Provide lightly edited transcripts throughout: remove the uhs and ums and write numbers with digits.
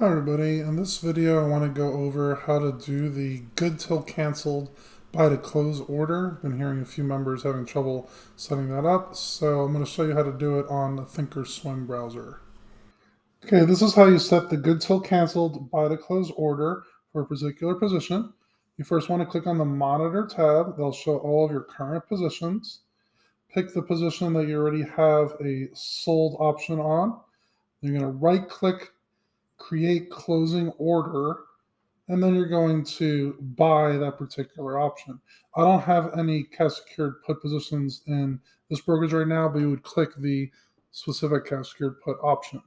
Hi everybody, in this video I want to go over how to do the good till canceled buy to close order. Been hearing a few members having trouble setting that up, so I'm going to show you how to do it on the Thinkorswim browser. Okay, this is how you set the good till canceled buy to close order for a particular position. You first want to click on the monitor tab. They'll show all of your current positions. Pick the position that you already have a sold option on. You're going to right click, create closing order, and then you're going to buy that particular option. I don't have any cash secured put positions in this brokerage right now, but you would click the specific cash secured put option.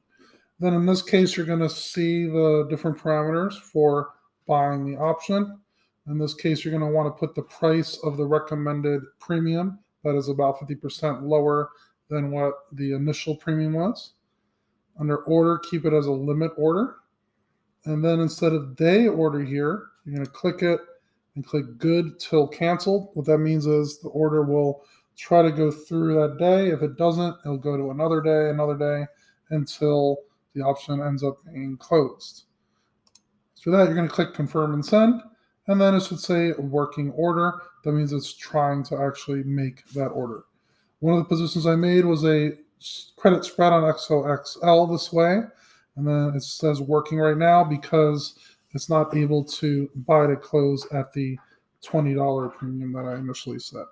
Then in this case, you're going to see the different parameters for buying the option. In this case, you're going to want to put the price of the recommended premium that is about 50% lower than what the initial premium was. Under order, keep it as a limit order. And then instead of day order here, you're going to click it and click good till canceled. What that means is the order will try to go through that day. If it doesn't, it'll go to another day, until the option ends up being closed. After that, you're going to click confirm and send. And then it should say working order. That means it's trying to actually make that order. One of the positions I made was a credit spread on XOXL this way. And then it says working right now because it's not able to buy to close at the $20 premium that I initially set.